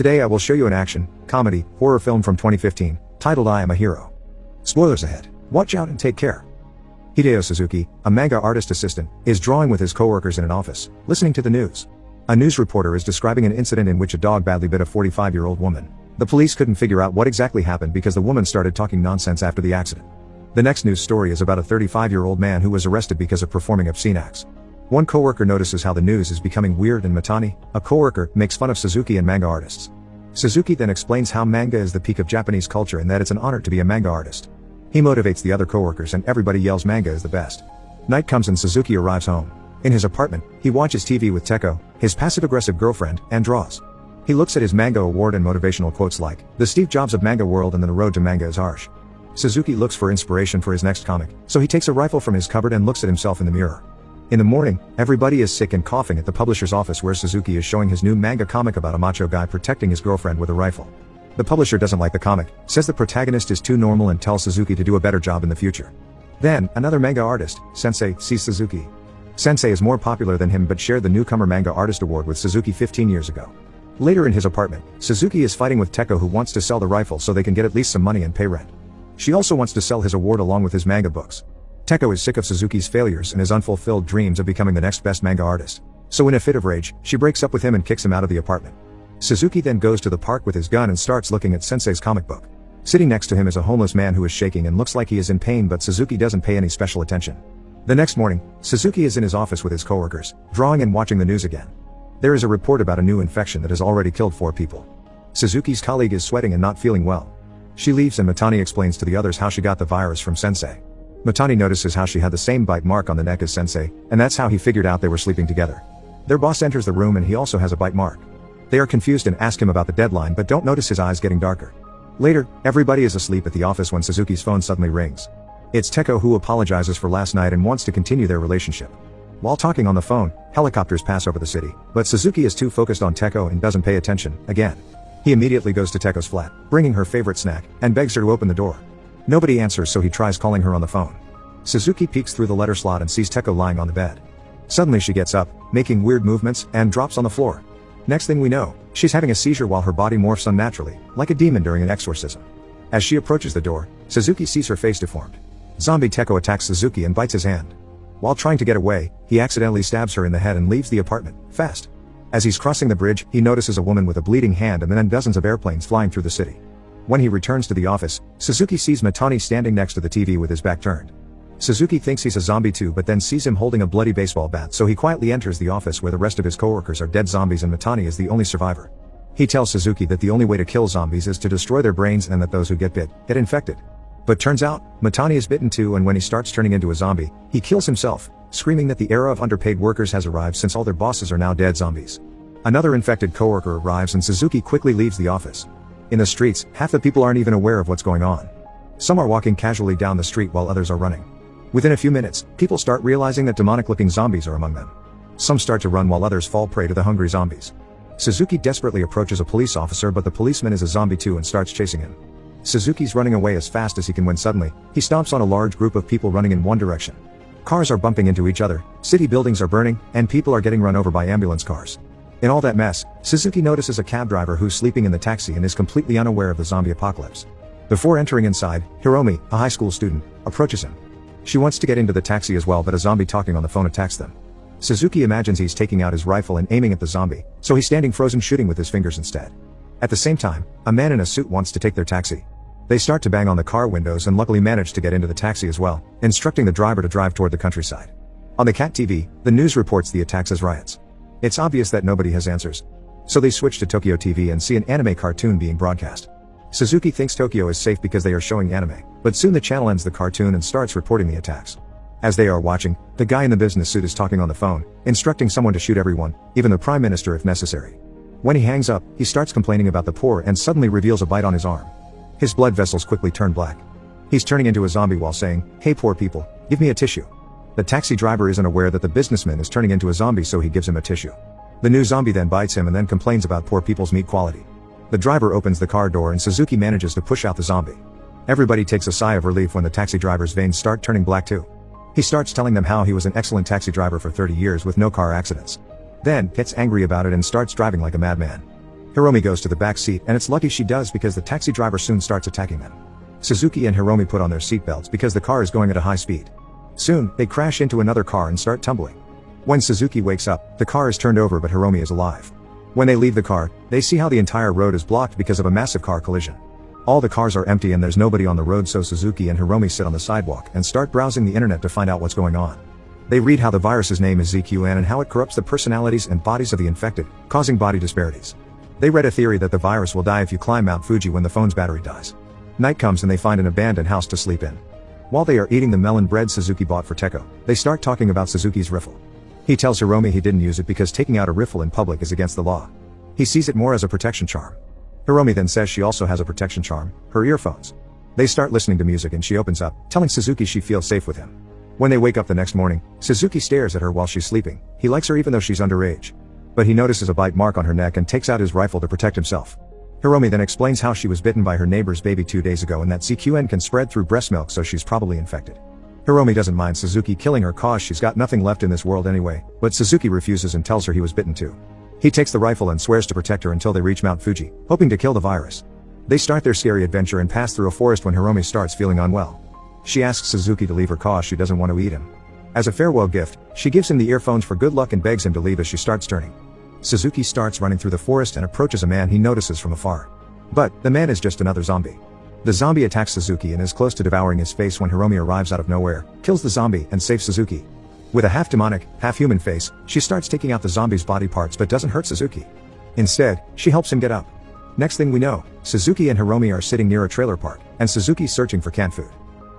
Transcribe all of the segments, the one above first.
Today I will show you an action, comedy, horror film from 2015, titled I Am a Hero. Spoilers ahead. Watch out and take care. Hideo Suzuki, a manga artist assistant, is drawing with his coworkers in an office, listening to the news. A news reporter is describing an incident in which a dog badly bit a 45-year-old woman. The police couldn't figure out what exactly happened because the woman started talking nonsense after the accident. The next news story is about a 35-year-old man who was arrested because of performing obscene acts. One coworker notices how the news is becoming weird and Matani, a coworker, makes fun of Suzuki and manga artists. Suzuki then explains how manga is the peak of Japanese culture and that it's an honor to be a manga artist. He motivates the other coworkers and everybody yells manga is the best. Night comes and Suzuki arrives home. In his apartment, he watches TV with Teko, his passive-aggressive girlfriend, and draws. He looks at his manga award and motivational quotes like, "The Steve Jobs of manga world and the road to manga is harsh." Suzuki looks for inspiration for his next comic, so he takes a rifle from his cupboard and looks at himself in the mirror. In the morning, everybody is sick and coughing at the publisher's office where Suzuki is showing his new manga comic about a macho guy protecting his girlfriend with a rifle. The publisher doesn't like the comic, says the protagonist is too normal and tells Suzuki to do a better job in the future. Then, another manga artist, Sensei, sees Suzuki. Sensei is more popular than him but shared the Newcomer Manga Artist Award with Suzuki 15 years ago. Later in his apartment, Suzuki is fighting with Teko who wants to sell the rifle so they can get at least some money and pay rent. She also wants to sell his award along with his manga books. Teko is sick of Suzuki's failures and his unfulfilled dreams of becoming the next best manga artist. So in a fit of rage, she breaks up with him and kicks him out of the apartment. Suzuki then goes to the park with his gun and starts looking at Sensei's comic book. Sitting next to him is a homeless man who is shaking and looks like he is in pain but Suzuki doesn't pay any special attention. The next morning, Suzuki is in his office with his coworkers, drawing and watching the news again. There is a report about a new infection that has already killed 4 people. Suzuki's colleague is sweating and not feeling well. She leaves and Matani explains to the others how she got the virus from Sensei. Matani notices how she had the same bite mark on the neck as Sensei, and that's how he figured out they were sleeping together. Their boss enters the room and he also has a bite mark. They are confused and ask him about the deadline but don't notice his eyes getting darker. Later, everybody is asleep at the office when Suzuki's phone suddenly rings. It's Teko who apologizes for last night and wants to continue their relationship. While talking on the phone, helicopters pass over the city, but Suzuki is too focused on Teko and doesn't pay attention, again. He immediately goes to Teko's flat, bringing her favorite snack, and begs her to open the door. Nobody answers so he tries calling her on the phone. Suzuki peeks through the letter slot and sees Teko lying on the bed. Suddenly she gets up, making weird movements, and drops on the floor. Next thing we know, she's having a seizure while her body morphs unnaturally, like a demon during an exorcism. As she approaches the door, Suzuki sees her face deformed. Zombie Teko attacks Suzuki and bites his hand. While trying to get away, he accidentally stabs her in the head and leaves the apartment, fast. As he's crossing the bridge, he notices a woman with a bleeding hand and then dozens of airplanes flying through the city. When he returns to the office, Suzuki sees Matani standing next to the TV with his back turned. Suzuki thinks he's a zombie too but then sees him holding a bloody baseball bat so he quietly enters the office where the rest of his coworkers are dead zombies and Matani is the only survivor. He tells Suzuki that the only way to kill zombies is to destroy their brains and that those who get bit, get infected. But turns out, Matani is bitten too and when he starts turning into a zombie, he kills himself, screaming that the era of underpaid workers has arrived since all their bosses are now dead zombies. Another infected coworker arrives and Suzuki quickly leaves the office. In the streets, half the people aren't even aware of what's going on. Some are walking casually down the street while others are running. Within a few minutes, people start realizing that demonic-looking zombies are among them. Some start to run while others fall prey to the hungry zombies. Suzuki desperately approaches a police officer but the policeman is a zombie too and starts chasing him. Suzuki's running away as fast as he can when suddenly, he stomps on a large group of people running in one direction. Cars are bumping into each other, city buildings are burning, and people are getting run over by ambulance cars. In all that mess, Suzuki notices a cab driver who's sleeping in the taxi and is completely unaware of the zombie apocalypse. Before entering inside, Hiromi, a high school student, approaches him. She wants to get into the taxi as well but a zombie talking on the phone attacks them. Suzuki imagines he's taking out his rifle and aiming at the zombie, so he's standing frozen shooting with his fingers instead. At the same time, a man in a suit wants to take their taxi. They start to bang on the car windows and luckily manage to get into the taxi as well, instructing the driver to drive toward the countryside. On the Cat TV, the news reports the attacks as riots. It's obvious that nobody has answers. So they switch to Tokyo TV and see an anime cartoon being broadcast. Suzuki thinks Tokyo is safe because they are showing anime, but soon the channel ends the cartoon and starts reporting the attacks. As they are watching, the guy in the business suit is talking on the phone, instructing someone to shoot everyone, even the prime minister if necessary. When he hangs up, he starts complaining about the poor and suddenly reveals a bite on his arm. His blood vessels quickly turn black. He's turning into a zombie while saying, "Hey poor people, give me a tissue." The taxi driver isn't aware that the businessman is turning into a zombie so he gives him a tissue. The new zombie then bites him and then complains about poor people's meat quality. The driver opens the car door and Suzuki manages to push out the zombie. Everybody takes a sigh of relief when the taxi driver's veins start turning black too. He starts telling them how he was an excellent taxi driver for 30 years with no car accidents. Then, gets angry about it and starts driving like a madman. Hiromi goes to the back seat, and it's lucky she does because the taxi driver soon starts attacking them. Suzuki and Hiromi put on their seatbelts because the car is going at a high speed. Soon, they crash into another car and start tumbling. When Suzuki wakes up, the car is turned over but Hiromi is alive. When they leave the car, they see how the entire road is blocked because of a massive car collision. All the cars are empty and there's nobody on the road, so Suzuki and Hiromi sit on the sidewalk and start browsing the internet to find out what's going on. They read how the virus's name is ZQN and how it corrupts the personalities and bodies of the infected, causing body disparities. They read a theory that the virus will die if you climb Mount Fuji when the phone's battery dies. Night comes and they find an abandoned house to sleep in. While they are eating the melon bread Suzuki bought for Teko, they start talking about Suzuki's riffle. He tells Hiromi he didn't use it because taking out a riffle in public is against the law. He sees it more as a protection charm. Hiromi then says she also has a protection charm, her earphones. They start listening to music and she opens up, telling Suzuki she feels safe with him. When they wake up the next morning, Suzuki stares at her while she's sleeping. He likes her even though she's underage. But he notices a bite mark on her neck and takes out his rifle to protect himself. Hiromi then explains how she was bitten by her neighbor's baby 2 days ago and that ZQN can spread through breast milk, so she's probably infected. Hiromi doesn't mind Suzuki killing her cause she's got nothing left in this world anyway, but Suzuki refuses and tells her he was bitten too. He takes the rifle and swears to protect her until they reach Mount Fuji, hoping to kill the virus. They start their scary adventure and pass through a forest when Hiromi starts feeling unwell. She asks Suzuki to leave her cause she doesn't want to eat him. As a farewell gift, she gives him the earphones for good luck and begs him to leave as she starts turning. Suzuki starts running through the forest and approaches a man he notices from afar. But, the man is just another zombie. The zombie attacks Suzuki and is close to devouring his face when Hiromi arrives out of nowhere, kills the zombie, and saves Suzuki. With a half-demonic, half-human face, she starts taking out the zombie's body parts but doesn't hurt Suzuki. Instead, she helps him get up. Next thing we know, Suzuki and Hiromi are sitting near a trailer park, and Suzuki's searching for canned food.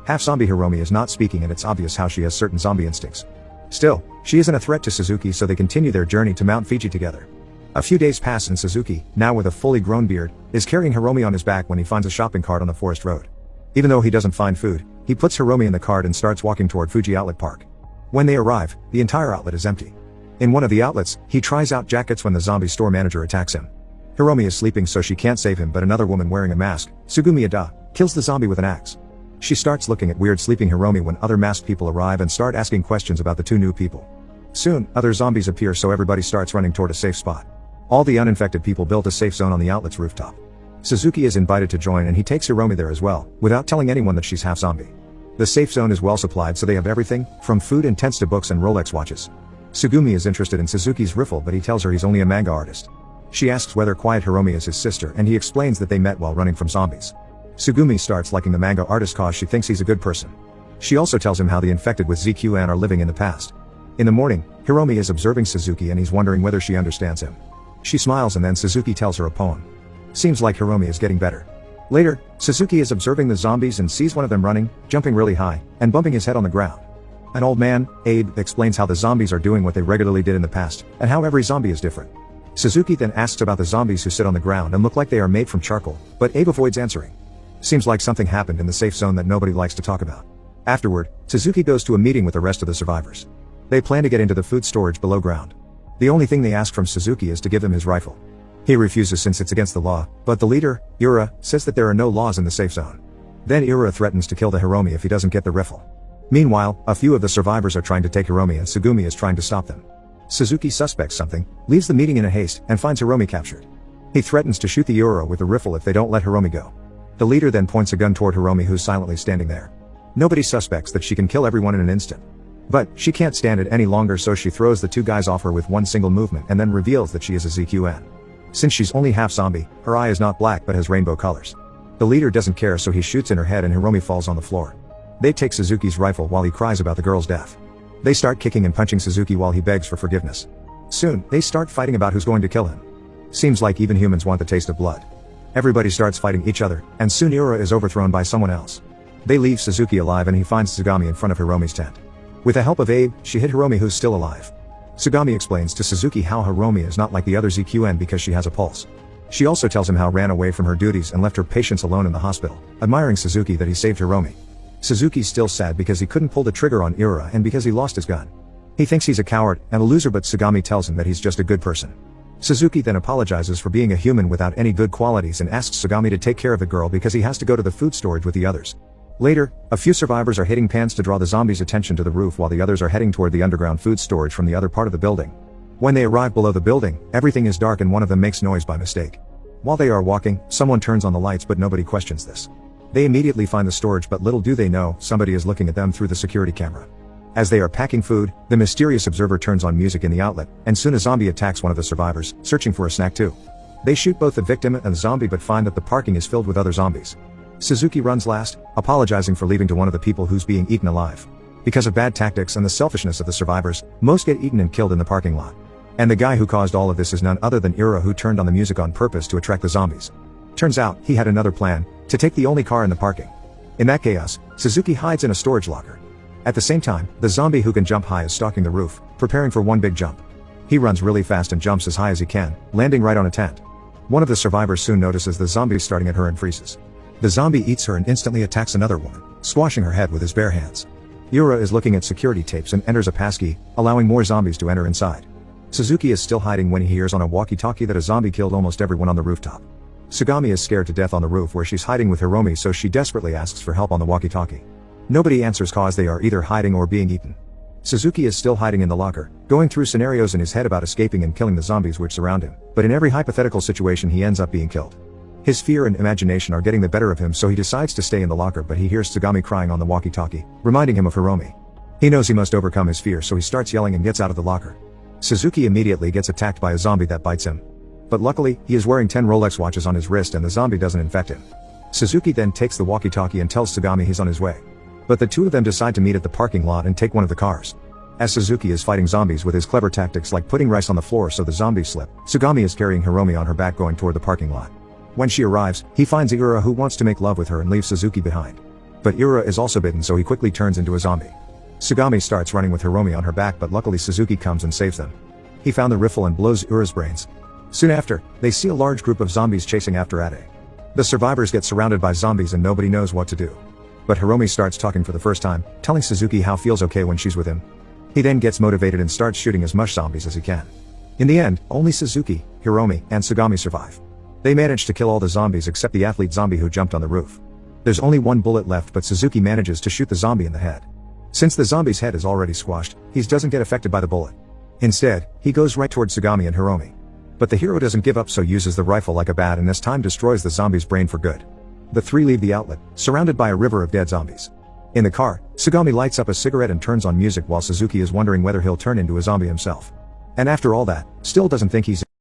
Half-zombie Hiromi is not speaking and it's obvious how she has certain zombie instincts. Still, she isn't a threat to Suzuki, so they continue their journey to Mount Fuji together. A few days pass and Suzuki, now with a fully grown beard, is carrying Hiromi on his back when he finds a shopping cart on the forest road. Even though he doesn't find food, he puts Hiromi in the cart and starts walking toward Fuji Outlet Park. When they arrive, the entire outlet is empty. In one of the outlets, he tries out jackets when the zombie store manager attacks him. Hiromi is sleeping so she can't save him, but another woman wearing a mask, Sugumi Ada, kills the zombie with an axe. She starts looking at weird sleeping Hiromi when other masked people arrive and start asking questions about the two new people. Soon, other zombies appear, so everybody starts running toward a safe spot. All the uninfected people built a safe zone on the outlet's rooftop. Suzuki is invited to join and he takes Hiromi there as well, without telling anyone that she's half zombie. The safe zone is well supplied, so they have everything, from food and tents to books and Rolex watches. Sugumi is interested in Suzuki's riffle, but he tells her he's only a manga artist. She asks whether Quiet Hiromi is his sister and he explains that they met while running from zombies. Sugumi starts liking the manga artist cause she thinks he's a good person. She also tells him how the infected with ZQN are living in the past. In the morning, Hiromi is observing Suzuki and he's wondering whether she understands him. She smiles and then Suzuki tells her a poem. Seems like Hiromi is getting better. Later, Suzuki is observing the zombies and sees one of them running, jumping really high, and bumping his head on the ground. An old man, Abe, explains how the zombies are doing what they regularly did in the past, and how every zombie is different. Suzuki then asks about the zombies who sit on the ground and look like they are made from charcoal, but Abe avoids answering. Seems like something happened in the safe zone that nobody likes to talk about. Afterward, Suzuki goes to a meeting with the rest of the survivors. They plan to get into the food storage below ground. The only thing they ask from Suzuki is to give him his rifle. He refuses since it's against the law, but the leader, Ura, says that there are no laws in the safe zone. Then Ura threatens to kill the Hiromi if he doesn't get the rifle. Meanwhile, a few of the survivors are trying to take Hiromi and Sugumi is trying to stop them. Suzuki suspects something, leaves the meeting in a haste, and finds Hiromi captured. He threatens to shoot the Ura with the rifle if they don't let Hiromi go. The leader then points a gun toward Hiromi, who's silently standing there. Nobody suspects that she can kill everyone in an instant. But, she can't stand it any longer, so she throws the two guys off her with one single movement and then reveals that she is a ZQN. Since she's only half zombie, her eye is not black but has rainbow colors. The leader doesn't care, so he shoots in her head and Hiromi falls on the floor. They take Suzuki's rifle while he cries about the girl's death. They start kicking and punching Suzuki while he begs for forgiveness. Soon, they start fighting about who's going to kill him. Seems like even humans want the taste of blood. Everybody starts fighting each other, and soon Ura is overthrown by someone else. They leave Suzuki alive and he finds Tsugami in front of Hiromi's tent. With the help of Abe, she hit Hiromi, who's still alive. Tsugami explains to Suzuki how Hiromi is not like the other ZQN because she has a pulse. She also tells him how ran away from her duties and left her patients alone in the hospital, admiring Suzuki that he saved Hiromi. Suzuki's still sad because he couldn't pull the trigger on Ura and because he lost his gun. He thinks he's a coward and a loser, but Tsugami tells him that he's just a good person. Suzuki then apologizes for being a human without any good qualities and asks Tsugami to take care of the girl because he has to go to the food storage with the others. Later, a few survivors are hitting pans to draw the zombies' attention to the roof while the others are heading toward the underground food storage from the other part of the building. When they arrive below the building, everything is dark and one of them makes noise by mistake. While they are walking, someone turns on the lights but nobody questions this. They immediately find the storage but little do they know, somebody is looking at them through the security camera. As they are packing food, the mysterious observer turns on music in the outlet, and soon a zombie attacks one of the survivors, searching for a snack too. They shoot both the victim and the zombie but find that the parking is filled with other zombies. Suzuki runs last, apologizing for leaving to one of the people who's being eaten alive. Because of bad tactics and the selfishness of the survivors, most get eaten and killed in the parking lot. And the guy who caused all of this is none other than Ira, who turned on the music on purpose to attract the zombies. Turns out, he had another plan, to take the only car in the parking. In that chaos, Suzuki hides in a storage locker. At the same time, the zombie who can jump high is stalking the roof, preparing for one big jump. He runs really fast and jumps as high as he can, landing right on a tent. One of the survivors soon notices the zombie starting at her and freezes. The zombie eats her and instantly attacks another woman, squashing her head with his bare hands. Ira is looking at security tapes and enters a passkey, allowing more zombies to enter inside. Suzuki is still hiding when he hears on a walkie-talkie that a zombie killed almost everyone on the rooftop. Sugami is scared to death on the roof where she's hiding with Hiromi, so she desperately asks for help on the walkie-talkie. Nobody answers cause they are either hiding or being eaten. Suzuki is still hiding in the locker, going through scenarios in his head about escaping and killing the zombies which surround him, but in every hypothetical situation he ends up being killed. His fear and imagination are getting the better of him, so he decides to stay in the locker, but he hears Sugami crying on the walkie-talkie, reminding him of Hiromi. He knows he must overcome his fear, so he starts yelling and gets out of the locker. Suzuki immediately gets attacked by a zombie that bites him. But luckily, he is wearing 10 Rolex watches on his wrist and the zombie doesn't infect him. Suzuki then takes the walkie-talkie and tells Sugami he's on his way. But the two of them decide to meet at the parking lot and take one of the cars. As Suzuki is fighting zombies with his clever tactics like putting rice on the floor so the zombies slip, Sugami is carrying Hiromi on her back going toward the parking lot. When she arrives, he finds Ira, who wants to make love with her and leaves Suzuki behind. But Ira is also bitten, so he quickly turns into a zombie. Sugami starts running with Hiromi on her back, but luckily Suzuki comes and saves them. He found the rifle and blows Ira's brains. Soon after, they see a large group of zombies chasing after Ade. The survivors get surrounded by zombies and nobody knows what to do. But Hiromi starts talking for the first time, telling Suzuki how feels okay when she's with him. He then gets motivated and starts shooting as much zombies as he can. In the end, only Suzuki, Hiromi, and Sugami survive. They manage to kill all the zombies except the athlete zombie who jumped on the roof. There's only one bullet left, but Suzuki manages to shoot the zombie in the head. Since the zombie's head is already squashed, he doesn't get affected by the bullet. Instead, he goes right towards Sugami and Hiromi. But the hero doesn't give up, so uses the rifle like a bat and this time destroys the zombie's brain for good. The three leave the outlet, surrounded by a river of dead zombies. In the car, Sugami lights up a cigarette and turns on music while Suzuki is wondering whether he'll turn into a zombie himself. And after all that, still doesn't think he's